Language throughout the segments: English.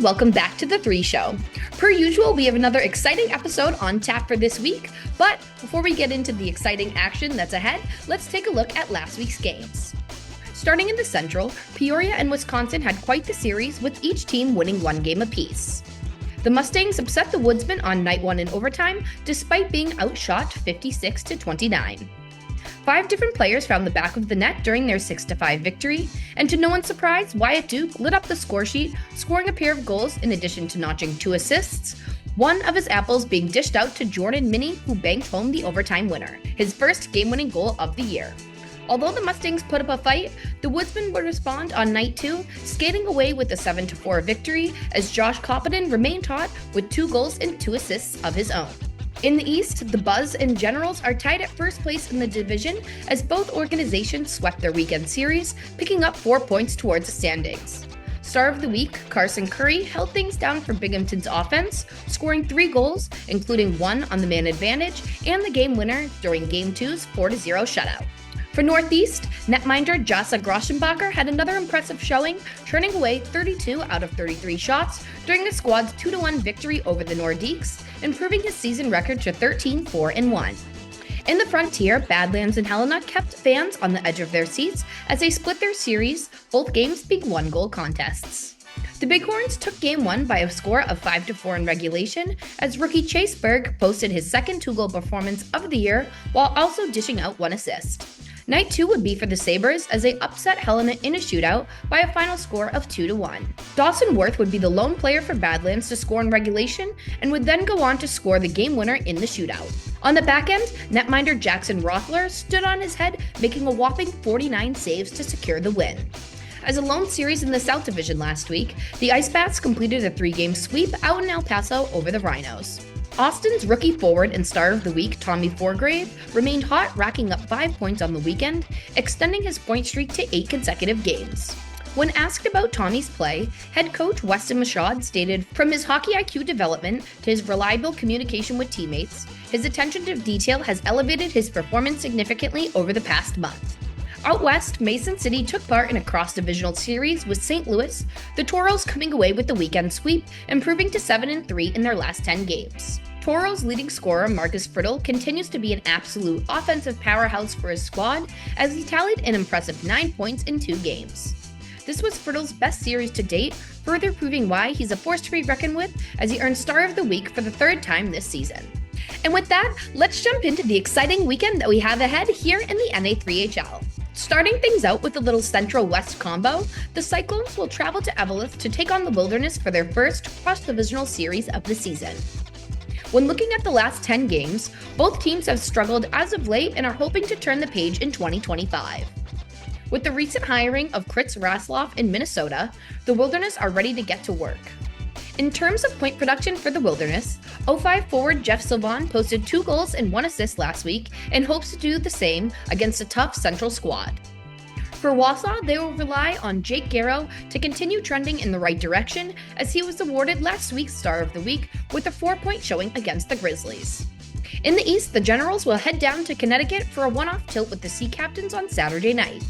welcome back to The 3 Show. Per usual, we have another exciting episode on tap for this week, but before we get into the exciting action that's ahead, let's take a look at last week's games. Starting in the Central, Peoria and Wisconsin had quite the series, with each team winning one game apiece. The Mustangs upset the Woodsmen on night one in overtime, despite being outshot 56-29. 5 different players found the back of the net during their 6-5 victory, and to no one's surprise, Wyatt Duke lit up the score sheet, scoring a pair of goals in addition to notching 2 assists, one of his apples being dished out to Jordan Minnie, who banked home the overtime winner, his first game-winning goal of the year. Although the Mustangs put up a fight, the Woodsmen would respond on night 2, skating away with a 7-4 victory, as Josh Koppinen remained hot with 2 goals and 2 assists of his own. In the East, the Buzz and Generals are tied at first place in the division, as both organizations swept their weekend series, picking up 4 points towards the standings. Star of the week, Carson Curry, held things down for Binghamton's offense, scoring 3 goals, including 1 on the man advantage, and the game winner during Game 2's 4-0 shutout. For Northeast, netminder Jasa Grossenbacher had another impressive showing, turning away 32 out of 33 shots during the squad's 2-1 victory over the Nordiques, improving his season record to 13-4-1. In the Frontier, Badlands and Helena kept fans on the edge of their seats as they split their series, both games being 1-goal contests. The Bighorns took Game 1 by a score of 5-4 in regulation, as rookie Chase Berg posted his second 2-goal performance of the year while also dishing out 1 assist. Night 2 would be for the Sabres as they upset Helena in a shootout by a final score of 2-1. Dawson Worth would be the lone player for Badlands to score in regulation and would then go on to score the game winner in the shootout. On the back end, netminder Jackson Rothler stood on his head, making a whopping 49 saves to secure the win. As a lone series in the South Division last week, the Ice Bats completed a 3-game sweep out in El Paso over the Rhinos. Austin's rookie forward and star of the week, Tommy Forgrave, remained hot, racking up 5 points on the weekend, extending his point streak to 8 consecutive games. When asked about Tommy's play, head coach Weston Michaud stated, "From his hockey IQ development to his reliable communication with teammates, his attention to detail has elevated his performance significantly over the past month." Out west, Mason City took part in a cross-divisional series with St. Louis, the Toros coming away with the weekend sweep, improving to 7-3 in their last 10 games. Toros' leading scorer Marcus Friedl continues to be an absolute offensive powerhouse for his squad, as he tallied an impressive 9 points in 2 games. This was Friedl's best series to date, further proving why he's a force to be reckoned with, as he earned Star of the Week for the 3rd time this season. And with that, let's jump into the exciting weekend that we have ahead here in the NA3HL. Starting things out with a little Central-West combo, the Cyclones will travel to Eveleth to take on the Wilderness for their first cross-divisional series of the season. When looking at the last 10 games, both teams have struggled as of late and are hoping to turn the page in 2025. With the recent hiring of Kritz Rasloff in Minnesota, the Wilderness are ready to get to work. In terms of point production for the Wilderness, 05 forward Jeff Sylvan posted 2 goals and 1 assist last week and hopes to do the same against a tough Central squad. For Wausau, they will rely on Jake Garrow to continue trending in the right direction, as he was awarded last week's Star of the Week with a 4-point showing against the Grizzlies. In the East, the Generals will head down to Connecticut for a one-off tilt with the Sea Captains on Saturday night.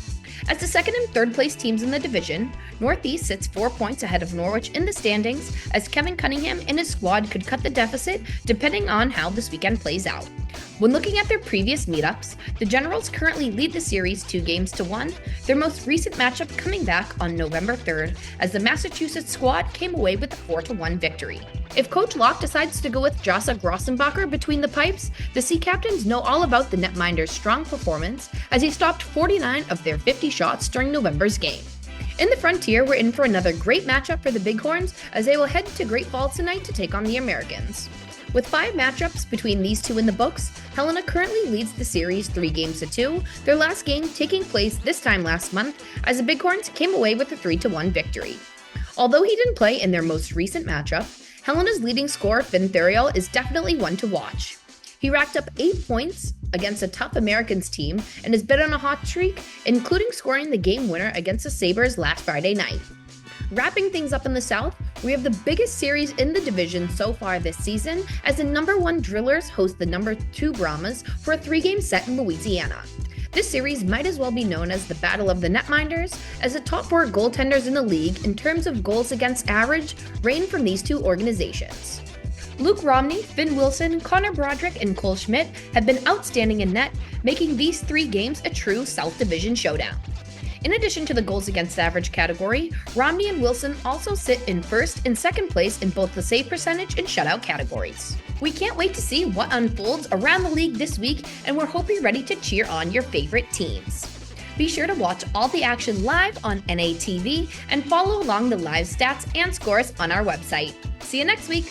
As the 2nd and 3rd place teams in the division, Northeast sits 4 points ahead of Norwich in the standings, as Kevin Cunningham and his squad could cut the deficit depending on how this weekend plays out. When looking at their previous meetups, the Generals currently lead the series 2-1, their most recent matchup coming back on November 3rd, as the Massachusetts squad came away with a 4-1 victory. If Coach Locke decides to go with Jasa Grossenbacher between the pipes, the Sea Captains know all about the netminder's strong performance, as he stopped 49 of their 50 shots during November's game. In the Frontier, we're in for another great matchup for the Bighorns, as they will head to Great Falls tonight to take on the Americans. With 5 matchups between these two in the books, Helena currently leads the series 3-2, their last game taking place this time last month, as the Bighorns came away with a 3-1 victory. Although he didn't play in their most recent matchup, Helena's leading scorer Finn Theriault is definitely one to watch. He racked up 8 points against a tough Americans team and has been on a hot streak, including scoring the game winner against the Sabres last Friday night. Wrapping things up in the South, we have the biggest series in the division so far this season, as the number 1 Drillers host the number 2 Brahmas for a 3-game set in Louisiana. This series might as well be known as the Battle of the Netminders, as the top 4 goaltenders in the league in terms of goals against average reign from these two organizations. Luke Romney, Finn Wilson, Connor Broderick, and Cole Schmidt have been outstanding in net, making these 3 games a true South Division showdown. In addition to the goals against average category, Romney and Wilson also sit in first and second place in both the save percentage and shutout categories. We can't wait to see what unfolds around the league this week, and we're hoping you're ready to cheer on your favorite teams. Be sure to watch all the action live on NATV and follow along the live stats and scores on our website. See you next week!